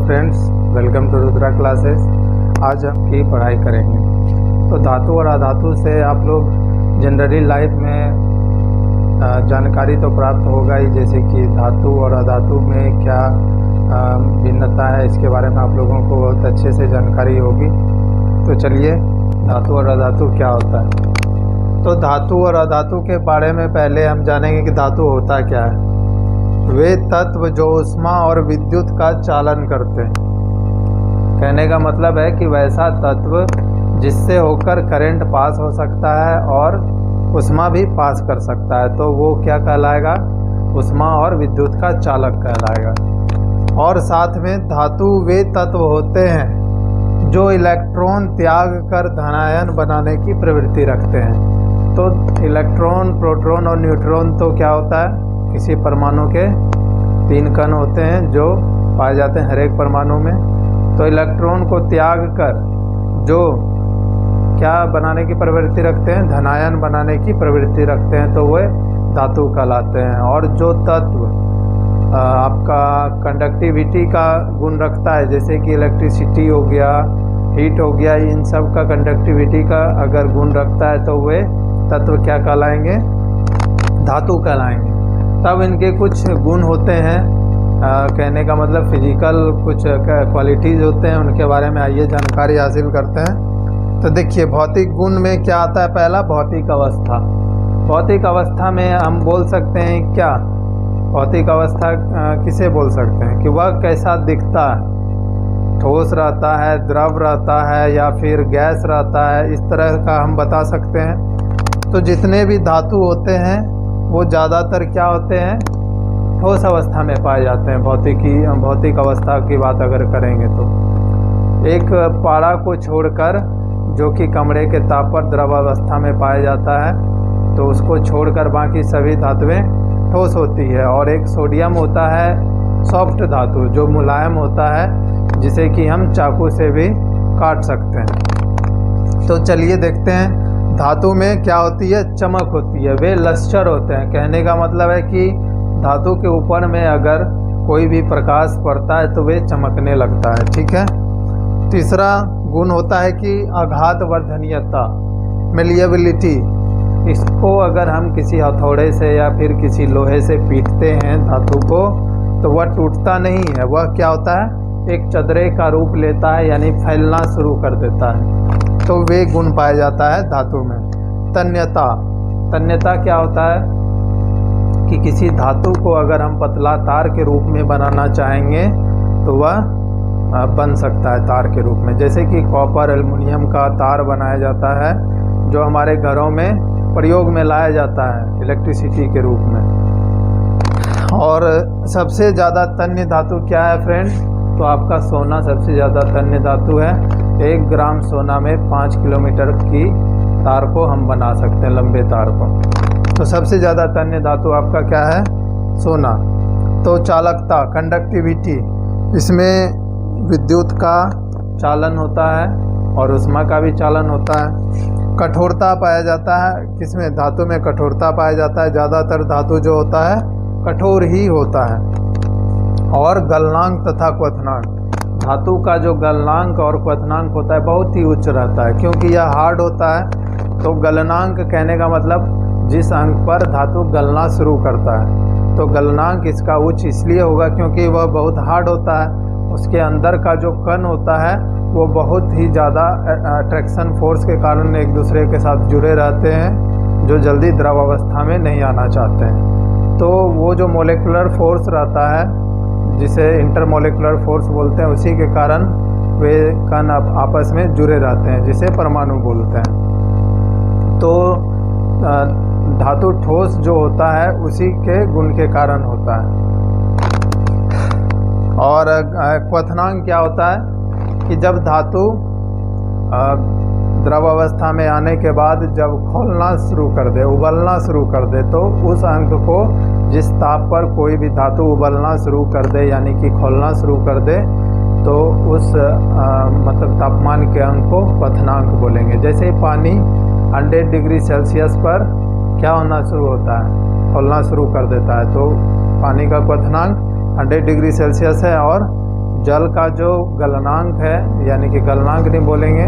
Friends, welcome to Rudra classes. आज हम की पढ़ाई करेंगे। तो धातु और अधातु से आप लोग जनरली लाइफ में जानकारी तो प्राप्त होगा ही, जैसे कि धातु और अधातु में क्या भिन्नता है, इसके बारे में आप लोगों को बहुत अच्छे से जानकारी होगी। तो चलिए, धातु और अधातु क्या होता है। तो धातु और अधातु के बारे में पहले हम जानेंगे कि धातु होता क्या है। वे तत्व जो ऊष्मा और विद्युत का चालन करते हैं। कहने का मतलब है कि वैसा तत्व जिससे होकर करंट पास हो सकता है और ऊष्मा भी पास कर सकता है, तो वो क्या कहलाएगा? ऊष्मा और विद्युत का चालक कहलाएगा। और साथ में धातु वे तत्व होते हैं जो इलेक्ट्रॉन त्याग कर धनायन बनाने की प्रवृत्ति रखते हैं। तो इलेक्ट्रॉन, प्रोटॉन और न्यूट्रॉन तो क्या होता है? किसी परमाणु के 3 कण होते हैं जो पाए जाते हैं हर एक परमाणु में। तो इलेक्ट्रॉन को त्याग कर जो क्या बनाने की प्रवृत्ति रखते हैं? धनायन बनाने की प्रवृत्ति रखते हैं, तो वे धातु कहलाते हैं। और जो तत्व आपका कंडक्टिविटी का गुण रखता है, जैसे कि इलेक्ट्रिसिटी हो गया, हीट हो गया, इन सब का कंडक्टिविटी का अगर गुण रखता है तो वे तत्व क्या कहलाएंगे? धातु कहलाएंगे। तब इनके कुछ गुण होते हैं, कहने का मतलब फिजिकल कुछ क्वालिटीज़ होते हैं, उनके बारे में आइए जानकारी हासिल करते हैं। तो देखिए, भौतिक गुण में क्या आता है? पहला, भौतिक अवस्था। भौतिक अवस्था में हम बोल सकते हैं क्या? भौतिक अवस्था किसे बोल सकते हैं कि वह कैसा दिखता है? ठोस रहता है, द्रव रहता है, या फिर गैस रहता है, इस तरह का हम बता सकते हैं। तो जितने भी धातु होते हैं वो ज़्यादातर क्या होते हैं? ठोस अवस्था में पाए जाते हैं। भौतिक अवस्था की बात अगर करेंगे तो एक पारा को छोड़कर, जो कि कमरे के ताप पर द्रव अवस्था में पाया जाता है, तो उसको छोड़कर बाकी सभी धातुएं ठोस होती है। और एक सोडियम होता है सॉफ्ट धातु, जो मुलायम होता है, जिसे कि हम चाकू से भी काट सकते हैं। तो चलिए देखते हैं, धातु में क्या होती है? चमक होती है। वे लस्टर होते हैं। कहने का मतलब है कि धातु के ऊपर में अगर कोई भी प्रकाश पड़ता है तो वे चमकने लगता है। ठीक है। तीसरा गुण होता है कि आघात वर्धनीयता, मेलिएबिलिटी। इसको अगर हम किसी हथौड़े से या फिर किसी लोहे से पीटते हैं धातु को, तो वह टूटता नहीं है। वह क्या होता है? एक चदरे का रूप लेता है, यानी फैलना शुरू कर देता है। तो वे गुण पाया जाता है धातु में। तन्यता। तन्यता क्या होता है कि किसी धातु को अगर हम पतला तार के रूप में बनाना चाहेंगे तो वह बन सकता है तार के रूप में। जैसे कि कॉपर, एल्युमिनियम का तार बनाया जाता है, जो हमारे घरों में प्रयोग में लाया जाता है इलेक्ट्रिसिटी के रूप में। और सबसे ज़्यादा तन्य धातु क्या है फ्रेंड? तो आपका सोना सबसे ज़्यादा तन्य धातु है। 1 ग्राम सोना में 5 किलोमीटर की तार को हम बना सकते हैं, लंबे तार को। तो सबसे ज़्यादा तन्य धातु आपका क्या है? सोना। तो चालकता, कंडक्टिविटी, इसमें विद्युत का चालन होता है और ऊष्मा का भी चालन होता है। कठोरता पाया जाता है। किसमें? धातु में कठोरता पाया जाता है। ज़्यादातर धातु जो होता है कठोर ही होता है। और गलनांक तथा क्वथनांक, धातु का जो गलनांक और क्वथनांक होता है बहुत ही उच्च रहता है, क्योंकि यह हार्ड होता है। तो गलनांक कहने का मतलब जिस अंक पर धातु गलना शुरू करता है, तो गलनांक इसका उच्च इसलिए होगा क्योंकि वह बहुत हार्ड होता है। उसके अंदर का जो कण होता है वो बहुत ही ज़्यादा अट्रैक्शन फोर्स के कारण एक दूसरे के साथ जुड़े रहते हैं, जो जल्दी द्रव अवस्था में नहीं आना चाहते हैं। तो वो जो मोलिकुलर फोर्स रहता है, जिसे इंटरमोलिकुलर फोर्स बोलते हैं, उसी के कारण वे कण आपस में जुड़े रहते हैं, जिसे परमाणु बोलते हैं। तो धातु ठोस जो होता है उसी के गुण के कारण होता है। और क्वथनांक क्या होता है कि जब धातु द्रव अवस्था में आने के बाद जब खोलना शुरू कर दे, उबलना शुरू कर दे, तो उस अंक को, जिस ताप पर कोई भी धातु उबलना शुरू कर दे यानी कि खोलना शुरू कर दे, तो उस मतलब तापमान के अंक को क्वथनांक बोलेंगे। जैसे पानी 100 डिग्री सेल्सियस पर क्या होना शुरू होता है? खोलना शुरू कर देता है, तो पानी का क्वथनांक 100 डिग्री सेल्सियस है। और जल का जो गलनांक है, यानी कि गलनांक नहीं बोलेंगे,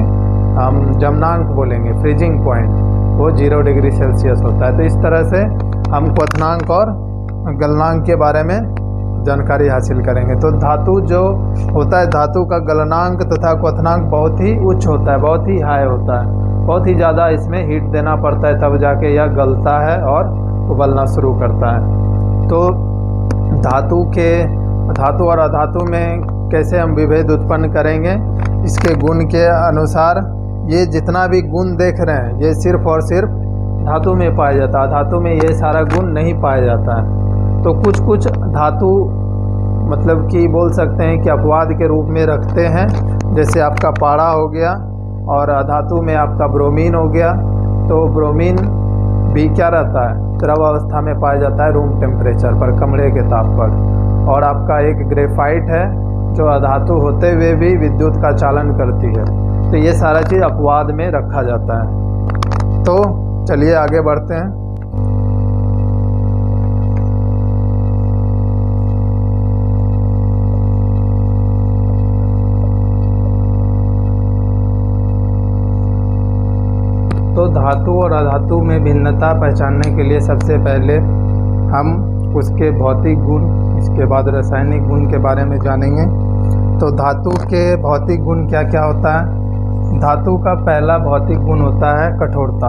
हम जमनांक बोलेंगे, फ्रीजिंग पॉइंट, वो 0 डिग्री सेल्सियस होता है। तो इस तरह से हम क्वथनांक और गलनांक के बारे में जानकारी हासिल करेंगे। तो धातु जो होता है, धातु का गलनांक तथा क्वथनांक बहुत ही उच्च होता है, बहुत ही हाई होता है, बहुत ही ज़्यादा इसमें हीट देना पड़ता है, तब जाके यह गलता है और उबलना शुरू करता है। तो धातु और अधातु में कैसे हम विभेद उत्पन्न करेंगे, इसके गुण के अनुसार ये जितना भी गुण देख रहे हैं ये सिर्फ और सिर्फ धातु में पाया जाता है, धातु में ये सारा गुण नहीं पाया जाता है। तो कुछ धातु मतलब कि बोल सकते हैं कि अपवाद के रूप में रखते हैं, जैसे आपका पारा हो गया, और अधातु में आपका ब्रोमीन हो गया। तो ब्रोमीन भी क्या रहता है, द्रव अवस्था में पाया जाता है रूम टेम्परेचर पर, कमरे के ताप पर। और आपका एक ग्रेफाइट है जो अधातु होते हुए भी विद्युत का चालन करती है। तो ये सारा चीज़ अपवाद में रखा जाता है। तो चलिए आगे बढ़ते हैं। तो धातु और अधातु में भिन्नता पहचानने के लिए सबसे पहले हम उसके भौतिक गुण, इसके बाद रासायनिक गुण के बारे में जानेंगे। तो धातु के भौतिक गुण क्या क्या होता है। धातु का पहला भौतिक गुण होता है कठोरता।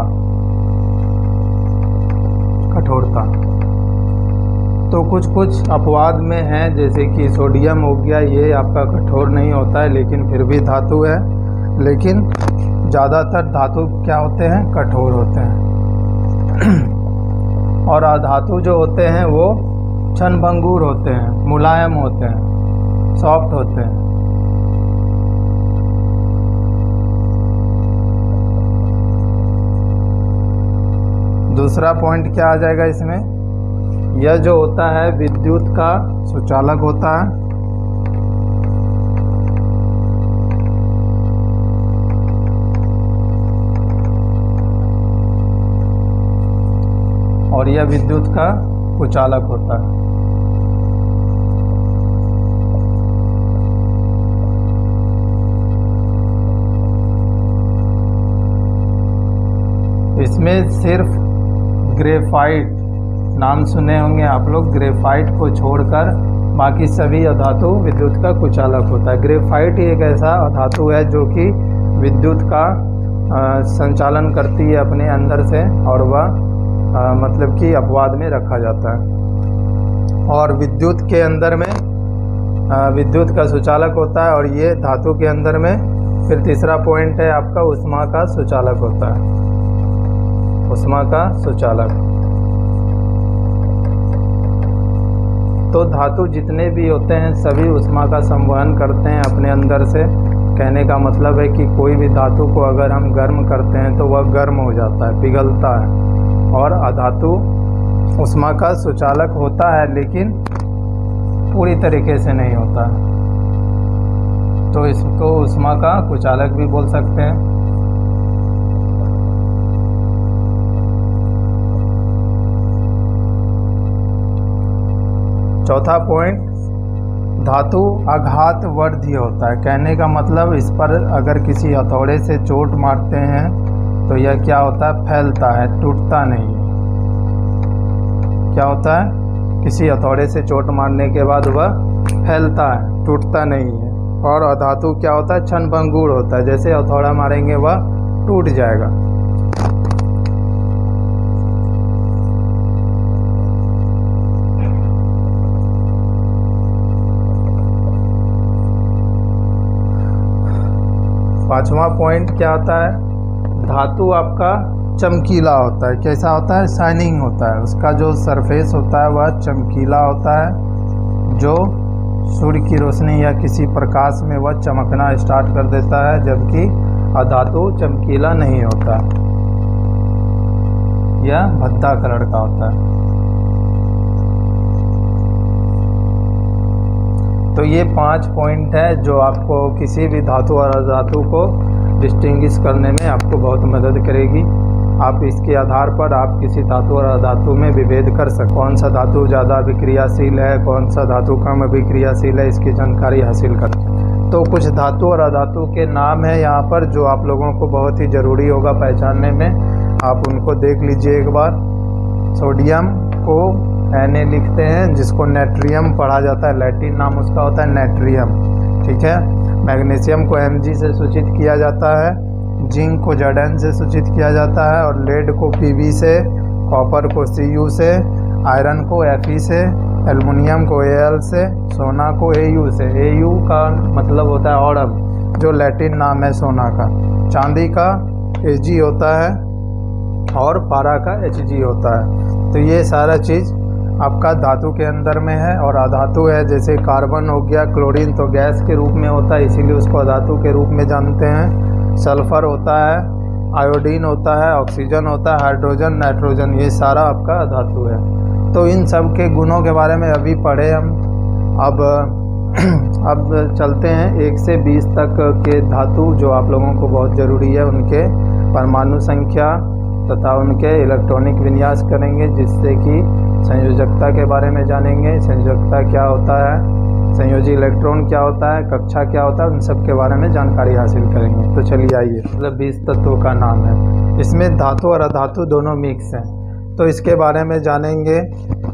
तो कुछ अपवाद में है, जैसे कि सोडियम हो गया, ये आपका कठोर नहीं होता है लेकिन फिर भी धातु है। लेकिन ज़्यादातर धातु क्या होते हैं, कठोर होते हैं। और अधातु जो होते हैं वो क्षणभंगुर होते हैं, मुलायम होते हैं, सॉफ्ट होते हैं। दूसरा पॉइंट क्या आ जाएगा इसमें, यह जो होता है विद्युत का सुचालक होता है। और यह विद्युत का कुचालक होता है। इसमें सिर्फ ग्रेफाइट, नाम सुने होंगे आप लोग, ग्रेफाइट को छोड़कर बाकी सभी अधातु विद्युत का कुचालक होता है। ग्रेफाइट ही एक ऐसा अधातु है जो कि विद्युत का संचालन करती है अपने अंदर से, और वह मतलब कि अपवाद में रखा जाता है। और विद्युत के अंदर में विद्युत का सुचालक होता है। और ये धातु के अंदर में फिर तीसरा पॉइंट है आपका ऊष्मा का सुचालक होता है, ऊष्मा का सुचालक। तो धातु जितने भी होते हैं सभी ऊष्मा का संवहन करते हैं अपने अंदर से। कहने का मतलब है कि कोई भी धातु को अगर हम गर्म करते हैं तो वह गर्म हो जाता है, पिघलता है। और अधातु ऊष्मा का सुचालक होता है लेकिन पूरी तरीके से नहीं होता है, तो इसको ऊष्मा का कुचालक भी बोल सकते हैं। चौथा पॉइंट, धातु आघातवर्धी होता है। कहने का मतलब इस पर अगर किसी हथौड़े से चोट मारते हैं तो यह क्या होता है, फैलता है, टूटता नहीं है। क्या होता है, किसी हथौड़े से चोट मारने के बाद वह फैलता है, टूटता नहीं है। और अधातु क्या होता है, क्षणभंगुर होता है, जैसे हथौड़ा मारेंगे वह टूट जाएगा। पांचवा पॉइंट क्या होता है, धातु आपका चमकीला होता है। कैसा होता है, शाइनिंग होता है, उसका जो सरफेस होता है वह चमकीला होता है, जो सूर्य की रोशनी या किसी प्रकाश में वह चमकना स्टार्ट कर देता है, जबकि अधातु चमकीला नहीं होता, यह भद्दा कलर का होता है। तो ये 5 पॉइंट है जो आपको किसी भी धातु और अधातु को डिस्टिंग्विश करने में आपको बहुत मदद करेगी। आप इसके आधार पर आप किसी धातु और अधातु में विभेद कर सकते। कौन सा धातु ज़्यादा अभिक्रियाशील है, कौन सा धातु कम अभिक्रियाशील है, इसकी जानकारी हासिल कर। तो कुछ धातु और अधातु के नाम है यहाँ पर जो आप लोगों को बहुत ही ज़रूरी होगा पहचानने में। आप उनको देख लीजिए एक बार। सोडियम को Na लिखते हैं, जिसको नेट्रियम पढ़ा जाता है, लैटिन नाम उसका होता है नेट्रियम, ठीक है। मैग्नीशियम को Mg से सूचित किया जाता है, जिंक को Zn से सूचित किया जाता है, और लेड को Pb से, कॉपर को Cu से, आयरन को Fe से, एल्युमिनियम को Al से, सोना को Au से। Au का मतलब होता है ऑडम, जो लैटिन नाम है सोना का। चांदी का Ag होता है और पारा का Hg होता है। तो ये सारा चीज़ आपका धातु के अंदर में है। और अधातु है, जैसे कार्बन हो गया, क्लोरीन तो गैस के रूप में होता है, इसीलिए उसको अधातु के रूप में जानते हैं। सल्फर होता है, आयोडीन होता है, ऑक्सीजन होता है, हाइड्रोजन, नाइट्रोजन, ये सारा आपका अधातु है। तो इन सब के गुणों के बारे में अभी पढ़े हम। अब चलते हैं 1 से 20 तक के धातु जो आप लोगों को बहुत ज़रूरी है, उनके परमाणु संख्या तथा उनके इलेक्ट्रॉनिक विन्यास करेंगे, जिससे कि संयोजकता के बारे में जानेंगे। संयोजकता क्या होता है, संयोजी इलेक्ट्रॉन क्या होता है, कक्षा क्या होता है, उन सब के बारे में जानकारी हासिल करेंगे। तो चलिए आइए, मतलब 20 तत्वों का नाम है। इसमें धातु और अधातु दोनों मिक्स हैं, तो इसके बारे में जानेंगे।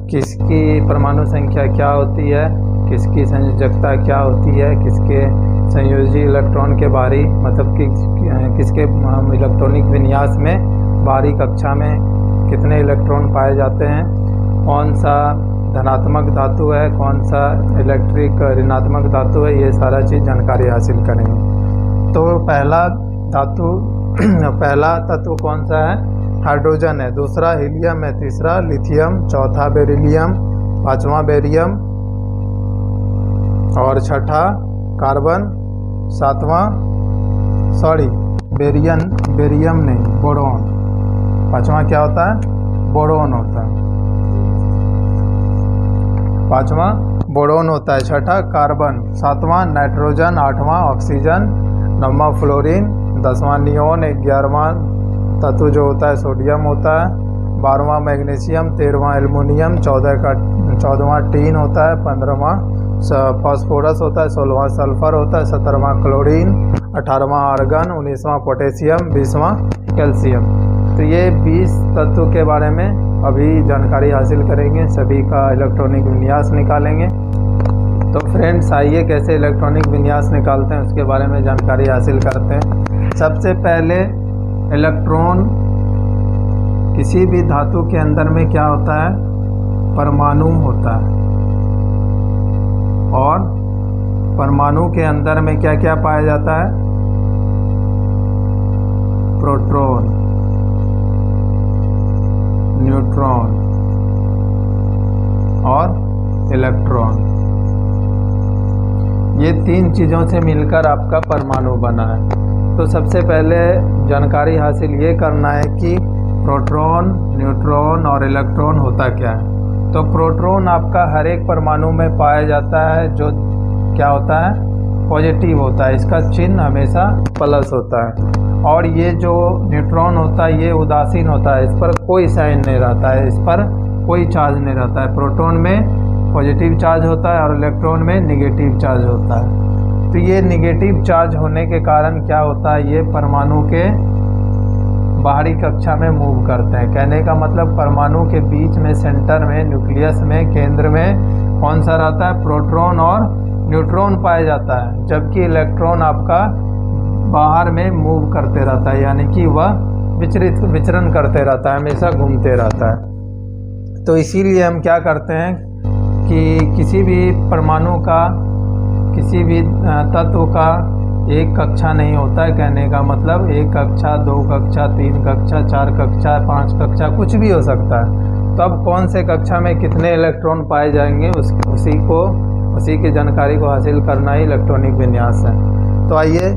किसकी परमाणु संख्या क्या होती है, किसकी संयोजकता क्या होती है, किसके संयोजी इलेक्ट्रॉन के बाहरी मतलब कि किसके इलेक्ट्रॉनिक विन्यास में बाहरी कक्षा में कितने इलेक्ट्रॉन पाए जाते हैं, कौन सा धनात्मक धातु है, कौन सा इलेक्ट्रिक ऋणात्मक धातु है, ये सारा चीज़ जानकारी हासिल करेंगे। तो पहला तत्व कौन सा है, हाइड्रोजन है, दूसरा हीलियम है, तीसरा लिथियम, चौथा बेरिलियम, पांचवा बेरियम और छठा कार्बन, सातवां बेरियम नहीं, बोरोन। पांचवा क्या होता है, बोरोन होता है। पांचवा बोरोन होता है, छठा कार्बन, सातवां नाइट्रोजन, आठवां ऑक्सीजन, नौवां फ्लोरीन, 10वां नियोन, 11वां तत्व जो होता है सोडियम होता है, 12वां मैग्नीशियम, 13वां एल्युमिनियम, 14वां टीन होता है, 15वां फास्फोरस होता है, 16वां सल्फर होता है, 17वां क्लोरीन, 18वां आर्गन, 19वां पोटेशियम, 20वां कैल्शियम। तो ये 20 तत्व के बारे में अभी जानकारी हासिल करेंगे, सभी का इलेक्ट्रॉनिक विन्यास निकालेंगे। तो फ्रेंड्स आइए कैसे इलेक्ट्रॉनिक विन्यास निकालते हैं उसके बारे में जानकारी हासिल करते हैं। सबसे पहले इलेक्ट्रॉन किसी भी धातु के अंदर में क्या होता है, परमाणु होता है, और परमाणु के अंदर में क्या क्या पाया जाता है, प्रोटॉन, न्यूट्रॉन और इलेक्ट्रॉन। ये 3 चीज़ों से मिलकर आपका परमाणु बना है। तो सबसे पहले जानकारी हासिल ये करना है कि प्रोटॉन, न्यूट्रॉन और इलेक्ट्रॉन होता क्या है। तो प्रोटॉन आपका हर एक परमाणु में पाया जाता है, जो क्या होता है, पॉजिटिव होता है, इसका चिन्ह हमेशा प्लस होता है। और ये जो न्यूट्रॉन होता है ये उदासीन होता है, इस पर कोई साइन नहीं रहता है, इस पर कोई चार्ज नहीं रहता है। प्रोटॉन में पॉजिटिव चार्ज होता है और इलेक्ट्रॉन में नेगेटिव चार्ज होता है। तो ये नेगेटिव चार्ज होने के कारण क्या होता है, ये परमाणु के बाहरी कक्षा में मूव करते हैं। कहने का मतलब परमाणु के बीच में, सेंटर में, न्यूक्लियस में, केंद्र में कौन सा रहता है, प्रोटॉन और न्यूट्रॉन पाया जाता है, जबकि इलेक्ट्रॉन आपका बाहर में मूव करते रहता है, यानी कि वह विचरण करते रहता है, हमेशा घूमते रहता है। तो इसीलिए हम क्या करते हैं कि किसी भी परमाणु का, किसी भी तत्व का एक कक्षा नहीं होता है। कहने का मतलब 1 कक्षा, 2 कक्षा, 3 कक्षा, 4 कक्षा, 5 कक्षा, कुछ भी हो सकता है। तो अब कौन से कक्षा में कितने इलेक्ट्रॉन पाए जाएंगे उसी की जानकारी को हासिल करना ही इलेक्ट्रॉनिक विन्यास है। तो आइए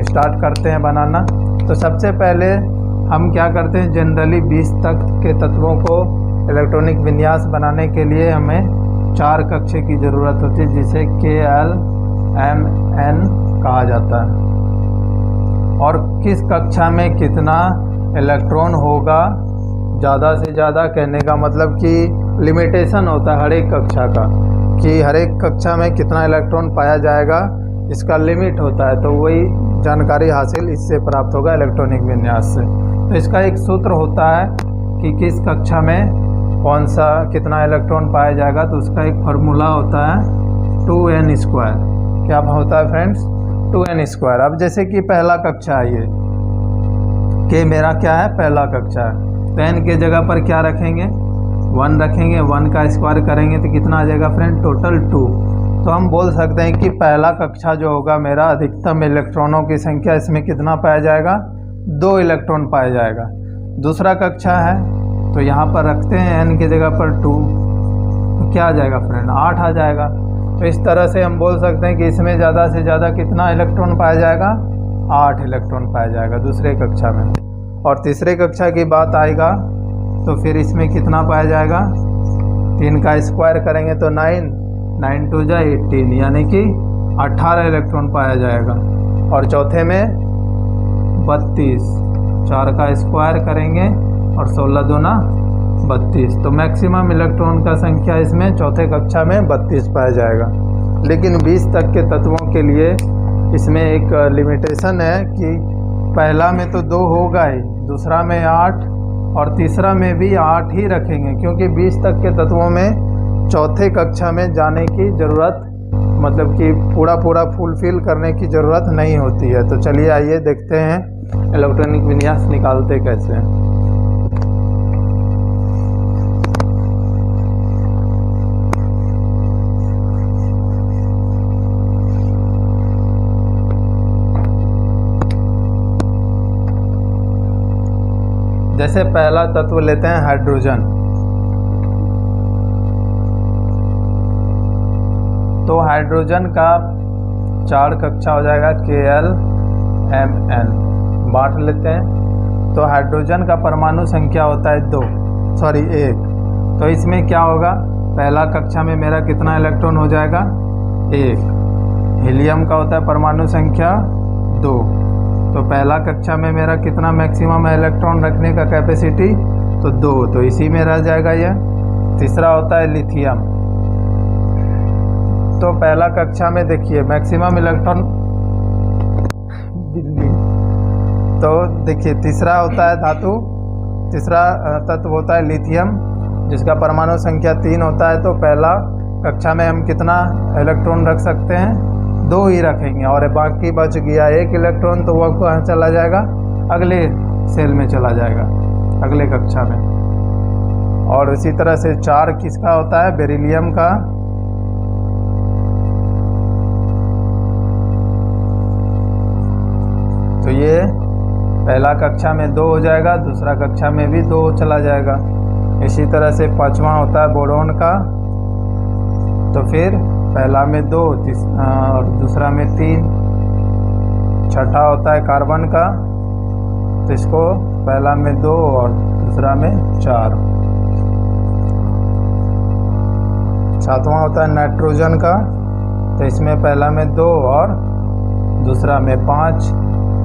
स्टार्ट करते हैं बनाना। तो सबसे पहले हम क्या करते हैं, जनरली 20 तक के तत्वों को इलेक्ट्रॉनिक विन्यास बनाने के लिए हमें 4 कक्षे की ज़रूरत होती है, जिसे KLMN कहा जाता है। और किस कक्षा में कितना इलेक्ट्रॉन होगा ज़्यादा से ज़्यादा, कहने का मतलब कि लिमिटेशन होता है हर एक कक्षा का कि हर एक कक्षा में कितना इलेक्ट्रॉन पाया जाएगा, इसका लिमिट होता है। तो वही जानकारी हासिल इससे प्राप्त होगा इलेक्ट्रॉनिक विन्यास से। तो इसका एक सूत्र होता है कि किस कक्षा में कौन सा कितना इलेक्ट्रॉन पाया जाएगा, तो उसका एक फार्मूला होता है 2n²। क्या होता है फ्रेंड्स? 2n²। अब जैसे कि पहला कक्षा है ये कि मेरा क्या है, पहला कक्षा है, तो n के जगह पर क्या रखेंगे, 1 रखेंगे। 1 का स्क्वायर करेंगे तो कितना आ जाएगा फ्रेंड, टोटल 2। तो हम बोल सकते हैं कि पहला कक्षा जो होगा मेरा, अधिकतम इलेक्ट्रॉनों की संख्या इसमें कितना पाया जाएगा, 2 इलेक्ट्रॉन पाया जाएगा। दूसरा कक्षा है तो यहाँ पर रखते हैं n की जगह पर 2, तो क्या आ जाएगा फ्रेंड, 8 आ जाएगा। तो इस तरह से हम बोल सकते हैं कि इसमें ज़्यादा से ज़्यादा कितना इलेक्ट्रॉन पाया जाएगा, 8 इलेक्ट्रॉन पाया जाएगा दूसरे कक्षा में। और तीसरे कक्षा की बात आएगा तो फिर इसमें कितना पाया जाएगा, 3 का स्क्वायर करेंगे तो 9, 9 2 जा 18, यानी कि 18 इलेक्ट्रॉन पाया जाएगा। और चौथे में 32, 4 का स्क्वायर करेंगे और 16 दूना 32, तो मैक्सिमम इलेक्ट्रॉन का संख्या इसमें चौथे कक्षा में 32 पाया जाएगा। लेकिन 20 तक के तत्वों के लिए इसमें एक लिमिटेशन है कि पहला में तो 2 होगा ही, दूसरा में 8 और तीसरा में भी 8 ही रखेंगे, क्योंकि 20 तक के तत्वों में चौथे कक्षा में जाने की ज़रूरत, मतलब कि पूरा फुलफिल करने की ज़रूरत नहीं होती है। तो चलिए आइए देखते हैं इलेक्ट्रॉनिक विन्यास निकालते कैसे हैं। जैसे पहला तत्व लेते हैं हाइड्रोजन, तो हाइड्रोजन का 4 कक्षा हो जाएगा KLMn, बांट लेते हैं। तो हाइड्रोजन का परमाणु संख्या होता है 1। तो इसमें क्या होगा, पहला कक्षा में मेरा कितना इलेक्ट्रॉन हो जाएगा, 1। हीलियम का होता है परमाणु संख्या 2, तो पहला कक्षा में मेरा कितना मैक्सिमम है इलेक्ट्रॉन रखने का कैपेसिटी, तो 2, तो इसी में रह जाएगा यह। तीसरा होता है लिथियम, तो पहला कक्षा में देखिए मैक्सिमम इलेक्ट्रॉन, तो देखिए तीसरा होता है धातु, तीसरा तत्व होता है लिथियम जिसका परमाणु संख्या 3 होता है। तो पहला कक्षा में हम कितना इलेक्ट्रॉन रख सकते हैं, 2 ही रखेंगे, और बाकी बच गया 1 इलेक्ट्रॉन, तो वह कहाँ चला जाएगा, अगले सेल में चला जाएगा, अगले कक्षा में। और इसी तरह से 4 किसका होता है, बेरिलियम का, तो ये पहला कक्षा में 2 हो जाएगा, दूसरा कक्षा में भी 2 चला जाएगा। इसी तरह से 5वां होता है बोरोन का, तो फिर पहला में 2 और दूसरा में 3। छठा होता है कार्बन का, तो इसको पहला में 2 और दूसरा में 4। सातवां होता है नाइट्रोजन का, तो इसमें पहला में 2 और दूसरा में 5।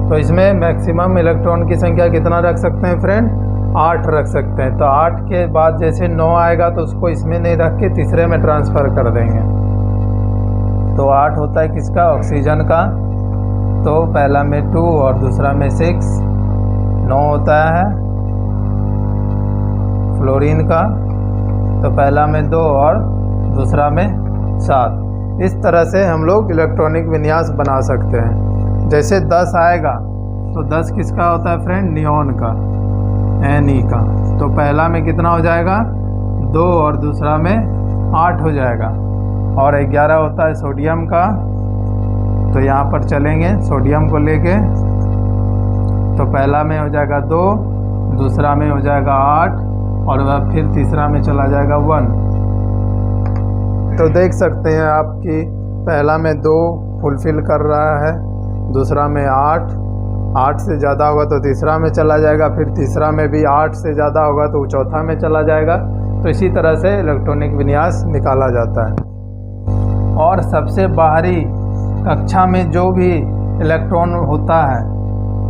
तो इसमें मैक्सिमम इलेक्ट्रॉन की संख्या कितना रख सकते हैं फ्रेंड, 8 रख सकते हैं। तो 8 के बाद जैसे 9 आएगा तो उसको इसमें नहीं रख के तीसरे में ट्रांसफ़र कर देंगे। तो 8 होता है किसका, ऑक्सीजन का, तो पहला में 2 और दूसरा में 6। 9 होता है फ्लोरीन का, तो पहला में 2 और दूसरा में 7। इस तरह से हम लोग इलेक्ट्रॉनिक विन्यास बना सकते हैं। जैसे 10 आएगा तो 10 किसका होता है फ्रेंड, नियॉन का, Ne का, तो पहला में कितना हो जाएगा, 2 और दूसरा में 8 हो जाएगा। और 11 होता है सोडियम का, तो यहाँ पर चलेंगे सोडियम को लेके, तो पहला में हो जाएगा 2, दूसरा में हो जाएगा 8 और वह फिर तीसरा में चला जाएगा 1। तो देख सकते हैं आप कि पहला में 2 फुलफिल कर रहा है, दूसरा में 8 से ज़्यादा होगा तो तीसरा में चला जाएगा, फिर तीसरा में भी 8 से ज़्यादा होगा तो चौथा में चला जाएगा। तो इसी तरह से इलेक्ट्रॉनिक विन्यास निकाला जाता है। और सबसे बाहरी कक्षा में जो भी इलेक्ट्रॉन होता है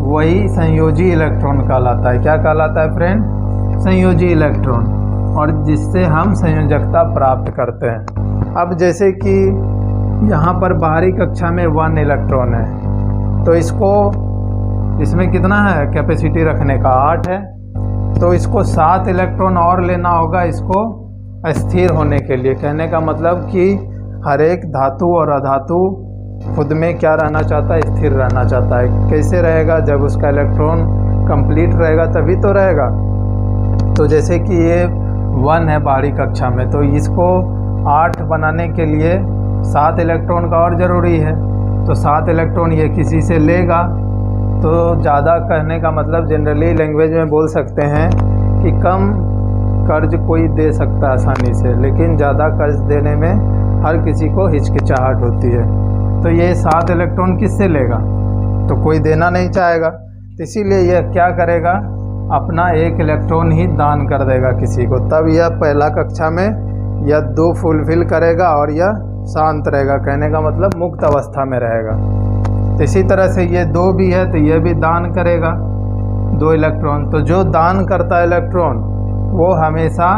वही संयोजी इलेक्ट्रॉन कहलाता है। क्या कहलाता है फ्रेंड? संयोजी इलेक्ट्रॉन, और जिससे हम संयोजकता प्राप्त करते हैं। अब जैसे कि यहाँ पर बाहरी कक्षा में 1 इलेक्ट्रॉन है, तो इसमें कितना है कैपेसिटी रखने का? 8 है। तो इसको 7 इलेक्ट्रॉन और लेना होगा इसको स्थिर होने के लिए। कहने का मतलब कि हर एक धातु और अधातु खुद में क्या रहना चाहता है? स्थिर रहना चाहता है। कैसे रहेगा? जब उसका इलेक्ट्रॉन कंप्लीट रहेगा तभी तो रहेगा। तो जैसे कि ये 1 है बाहरी कक्षा में, तो इसको 8 बनाने के लिए 7 इलेक्ट्रॉन का और ज़रूरी है। तो 7 इलेक्ट्रॉन ये किसी से लेगा। तो ज़्यादा कहने का मतलब जनरली लैंग्वेज में बोल सकते हैं कि कम कर्ज कोई दे सकता है आसानी से, लेकिन ज़्यादा कर्ज देने में हर किसी को हिचकिचाहट होती है। तो ये 7 इलेक्ट्रॉन किससे लेगा? तो कोई देना नहीं चाहेगा। तो इसीलिए यह क्या करेगा? अपना 1 इलेक्ट्रॉन ही दान कर देगा किसी को। तब यह पहला कक्षा में यह 2 फुलफिल करेगा और यह शांत रहेगा। कहने का मतलब मुक्त अवस्था में रहेगा। तो इसी तरह से ये 2 भी है, तो यह भी दान करेगा 2 इलेक्ट्रॉन। तो जो दान करता है इलेक्ट्रॉन वो हमेशा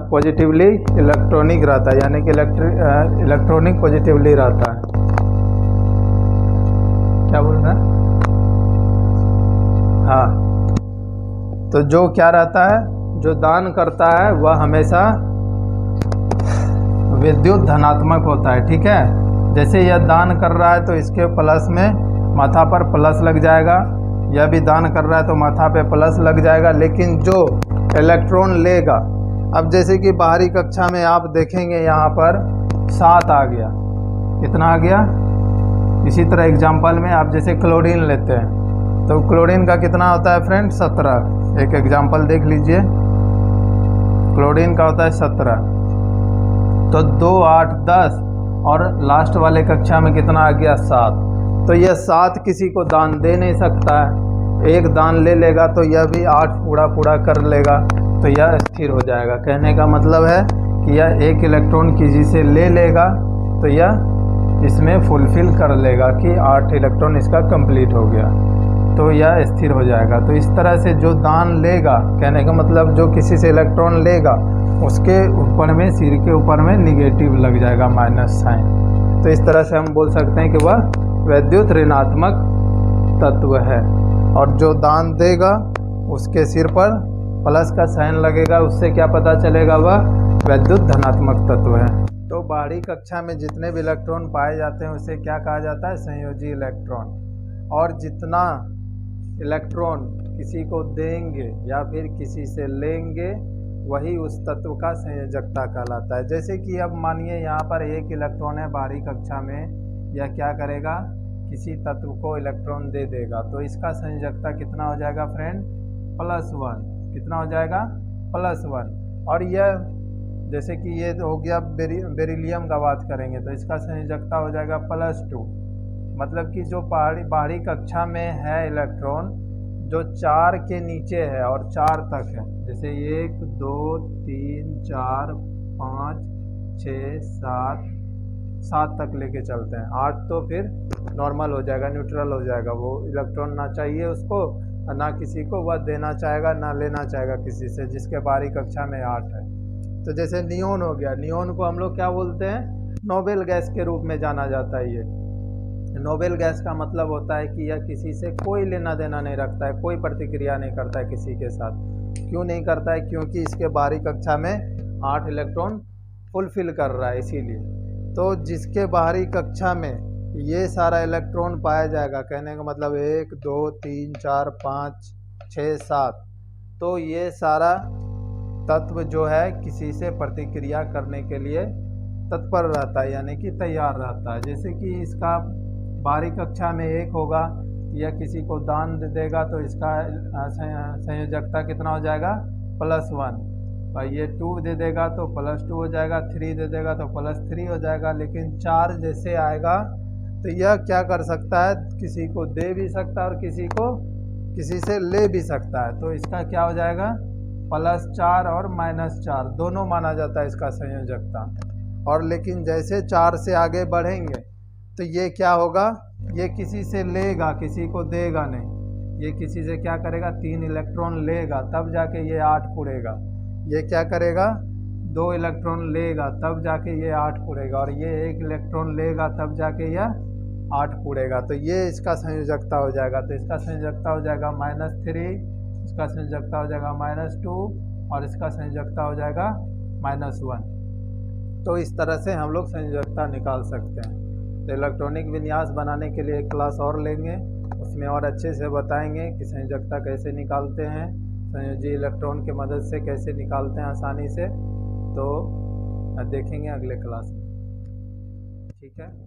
पॉजिटिवली इलेक्ट्रॉनिक रहता है, यानी कि इलेक्ट्रॉनिक पॉजिटिवली रहता है। क्या बोल रहे हैं? हाँ, तो जो क्या रहता है, जो दान करता है वह हमेशा विद्युत धनात्मक होता है। ठीक है, जैसे यह दान कर रहा है तो इसके प्लस में माथा पर प्लस लग जाएगा, यह भी दान कर रहा है तो माथा पे प्लस लग जाएगा। लेकिन जो इलेक्ट्रॉन लेगा, अब जैसे कि बाहरी कक्षा में आप देखेंगे यहाँ पर 7 आ गया। कितना आ गया? इसी तरह एग्जाम्पल में आप जैसे क्लोरीन लेते हैं, तो क्लोरीन का कितना होता है फ्रेंड? 17। एक एग्जाम्पल देख लीजिए, क्लोरीन का होता है 17। तो 2, 8, 10 और लास्ट वाले कक्षा में कितना आ गया? 7। तो यह 7 किसी को दान दे नहीं सकता है। एक दान ले लेगा तो यह भी 8 पूरा कर लेगा, तो यह स्थिर हो जाएगा। कहने का मतलब है कि यह 1 इलेक्ट्रॉन किसी से ले लेगा तो यह इसमें फुलफिल कर लेगा कि 8 इलेक्ट्रॉन इसका कंप्लीट हो गया, तो यह स्थिर हो जाएगा। तो इस तरह से जो दान लेगा, कहने का मतलब जो किसी से इलेक्ट्रॉन लेगा उसके ऊपर में, सिर के ऊपर में निगेटिव लग जाएगा, माइनस साइन। तो इस तरह से हम बोल सकते हैं कि वह विद्युत ऋणात्मक तत्व है। और जो दान देगा उसके सिर पर प्लस का साइन लगेगा, उससे क्या पता चलेगा? वह विद्युत धनात्मक तत्व है। तो बाहरी कक्षा में जितने भी इलेक्ट्रॉन पाए जाते हैं उसे क्या कहा जाता है? संयोजी इलेक्ट्रॉन। और जितना इलेक्ट्रॉन किसी को देंगे या फिर किसी से लेंगे वही उस तत्व का संयोजकता कहलाता है। जैसे कि अब मानिए यहाँ पर 1 इलेक्ट्रॉन है बाहरी कक्षा में, यह क्या करेगा? किसी तत्व को इलेक्ट्रॉन दे देगा, तो इसका संयोजकता कितना हो जाएगा फ्रेंड? +1। कितना हो जाएगा? +1। और यह जैसे कि ये हो गया बेरिलियम का बात करेंगे तो इसका संयोजकता हो जाएगा +2। मतलब कि जो बाहरी कक्षा में है इलेक्ट्रॉन, जो 4 के नीचे है और 4 तक है, जैसे 1, 2, 3, 4, 5, 6, 7 तक लेके चलते हैं। 8 तो फिर नॉर्मल हो जाएगा, न्यूट्रल हो जाएगा। वो इलेक्ट्रॉन ना चाहिए उसको, ना किसी को वह देना चाहेगा, ना लेना चाहेगा किसी से, जिसके बाहरी कक्षा में 8 है। तो जैसे नियोन हो गया, नियोन को हम लोग क्या बोलते हैं? नोबेल गैस के रूप में जाना जाता है। ये नोबेल गैस का मतलब होता है कि यह किसी से कोई लेना देना नहीं रखता है, कोई प्रतिक्रिया नहीं करता है किसी के साथ। क्यों नहीं करता है? क्योंकि इसके बाहरी कक्षा में 8 इलेक्ट्रॉन फुलफिल कर रहा है, इसीलिए। तो जिसके बाहरी कक्षा में ये सारा इलेक्ट्रॉन पाया जाएगा, कहने का मतलब 1, 2, 3, 4, 5, 6, 7, तो ये सारा तत्व जो है किसी से प्रतिक्रिया करने के लिए तत्पर रहता है, यानी कि तैयार रहता है। जैसे कि इसका बाहरी कक्षा में 1 होगा, या किसी को दान दे देगा तो इसका संयोजकता कितना हो जाएगा? +1। और ये 2 दे देगा तो +2 हो जाएगा, 3 दे देगा तो +3 हो जाएगा। लेकिन 4 जैसे आएगा तो यह क्या कर सकता है? किसी को दे भी सकता है और किसी से ले भी सकता है। तो इसका क्या हो जाएगा? +4 और -4 दोनों माना जाता है इसका संयोजकता। और लेकिन जैसे 4 से आगे बढ़ेंगे तो ये क्या होगा, ये किसी से लेगा, किसी को देगा नहीं। ये किसी से क्या करेगा, 3 इलेक्ट्रॉन लेगा तब जाके ये 8 पुड़ेगा। ये क्या करेगा, 2 इलेक्ट्रॉन लेगा तब जाके ये 8 पुड़ेगा, और ये 1 इलेक्ट्रॉन लेगा तब जाके यह 8 पुड़ेगा। तो ये इसका संयोजकता हो जाएगा। तो इसका संयोजकता हो जाएगा -3, इसका संयोजकता हो जाएगा -2, और इसका संयोजकता हो जाएगा -1। तो इस तरह से हम लोग संयोजकता निकाल सकते हैं। तो इलेक्ट्रॉनिक विन्यास बनाने के लिए एक क्लास और लेंगे, उसमें और अच्छे से बताएंगे कि संयोजकता कैसे निकालते हैं, संयोजी इलेक्ट्रॉन की मदद से कैसे निकालते हैं आसानी से। तो देखेंगे अगले क्लास में। ठीक है।